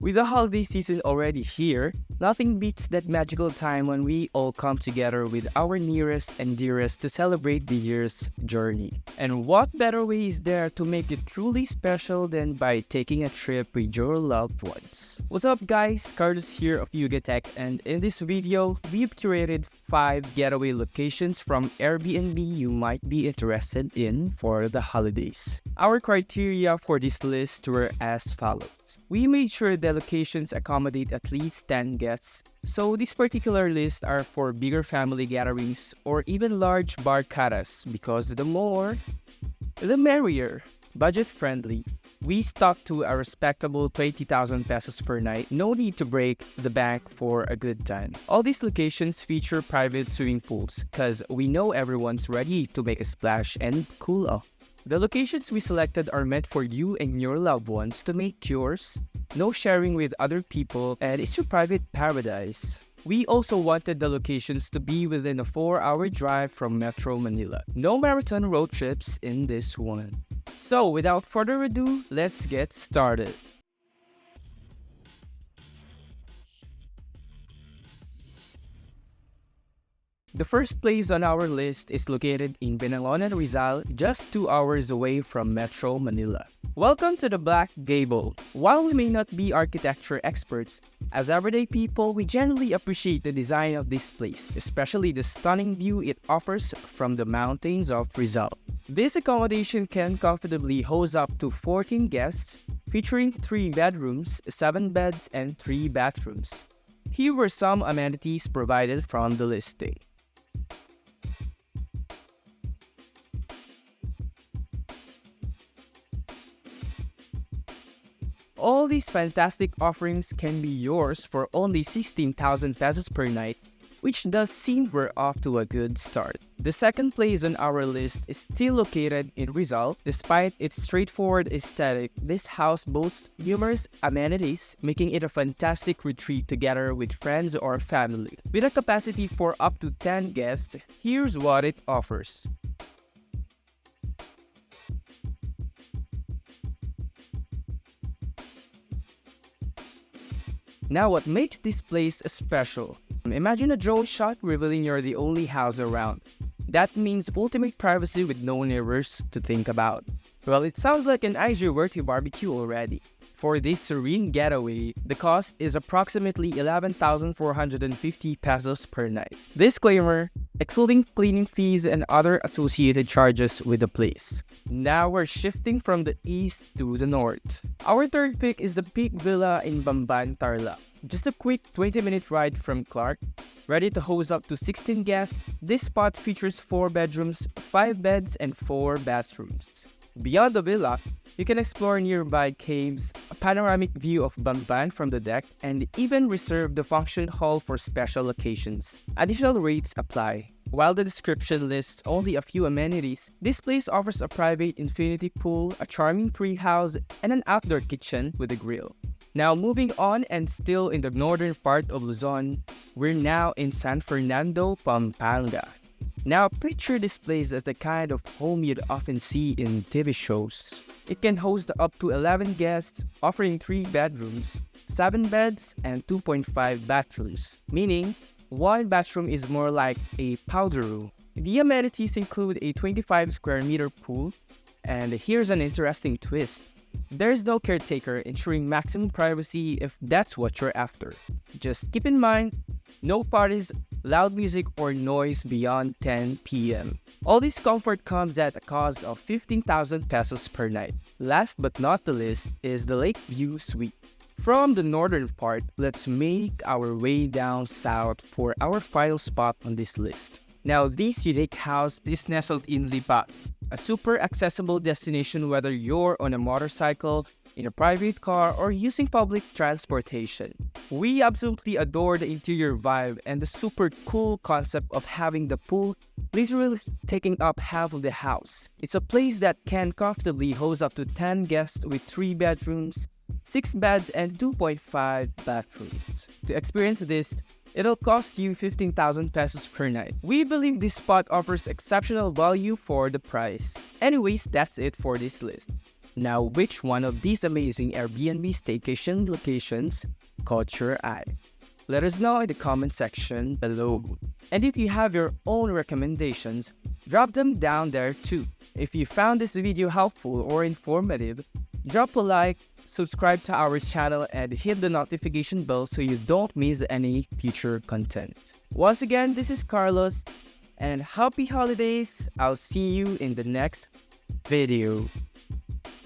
With the holiday season already here, nothing beats that magical time when we all come together with our nearest and dearest to celebrate the year's journey. And what better way is there to make it truly special than by taking a trip with your loved ones? What's up guys, Carlos here of Yugatech, and in this video, we've curated 5 getaway locations from Airbnb you might be interested in for the holidays. Our criteria for this list were as follows. We made sure the locations accommodate at least 10 guests, so this particular list are for bigger family gatherings or even large barcadas because the more, the merrier. Budget friendly. We stuck to a respectable 20,000 pesos per night. No need to break the bank for a good time. All these locations feature private swimming pools because we know everyone's ready to make a splash and cool off. The locations we selected are meant for you and your loved ones to make yours. No sharing with other people, and it's your private paradise. We also wanted the locations to be within a 4-hour drive from Metro Manila. No marathon road trips in this one. So without further ado, let's get started. The first place on our list is located in Benangonan, Rizal, just 2 hours away from Metro Manila. Welcome to the Black Gable. While we may not be architecture experts, as everyday people, we generally appreciate the design of this place, especially the stunning view it offers from the mountains of Rizal. This accommodation can comfortably host up to 14 guests, featuring 3 bedrooms, 7 beds, and 3 bathrooms. Here were some amenities provided from the listing. All these fantastic offerings can be yours for only 16,000 pesos per night, which does seem we're off to a good start. The second place on our list is still located in Rizal. Despite its straightforward aesthetic, this house boasts numerous amenities, making it a fantastic retreat together with friends or family. With a capacity for up to 10 guests, here's what it offers. Now, what makes this place special? Imagine a drone shot revealing you're the only house around. That means ultimate privacy with no neighbors to think about. Well, it sounds like an IG-worthy barbecue already. For this serene getaway, the cost is approximately 11,450 pesos per night. Disclaimer, excluding cleaning fees and other associated charges with the place. Now we're shifting from the east to the north. Our third pick is the Peak Villa in Bamban, Tarlac. Just a quick 20-minute ride from Clark. Ready to host up to 16 guests, this spot features 4 bedrooms, 5 beds, and 4 bathrooms. Beyond the villa, you can explore nearby caves, a panoramic view of Bamban from the deck, and even reserve the function hall for special occasions. Additional rates apply. While the description lists only a few amenities, this place offers a private infinity pool, a charming tree house, and an outdoor kitchen with a grill. Now moving on, and still in the northern part of Luzon, we're now in San Fernando, Pampanga. Now picture this place as the kind of home you'd often see in TV shows. It can host up to 11 guests, offering 3 bedrooms, 7 beds, and 2.5 bathrooms, meaning 1 bathroom is more like a powder room. The amenities include a 25 square meter pool, and here's an interesting twist. There's no caretaker, ensuring maximum privacy if that's what you're after. Just keep in mind, no parties, loud music, or noise beyond 10 p.m. All this comfort comes at a cost of 15,000 pesos per night. Last but not the least is the Lake View Suite. From the northern part, let's make our way down south for our final spot on this list. Now, this unique house is nestled in Lipa, a super accessible destination whether you're on a motorcycle, in a private car, or using public transportation. We absolutely adore the interior vibe and the super cool concept of having the pool literally taking up half of the house. It's a place that can comfortably host up to 10 guests with 3 bedrooms, 6 beds, and 2.5 bathrooms. To experience this, it'll cost you 15,000 pesos per night. We believe this spot offers exceptional value for the price. Anyways, that's it for this list. Now, which one of these amazing Airbnb staycation locations caught your eye? Let us know in the comment section below. And if you have your own recommendations, drop them down there too. If you found this video helpful or informative, drop a like, subscribe to our channel, and hit the notification bell so you don't miss any future content. Once again, this is Carlos, and happy holidays. I'll see you in the next video.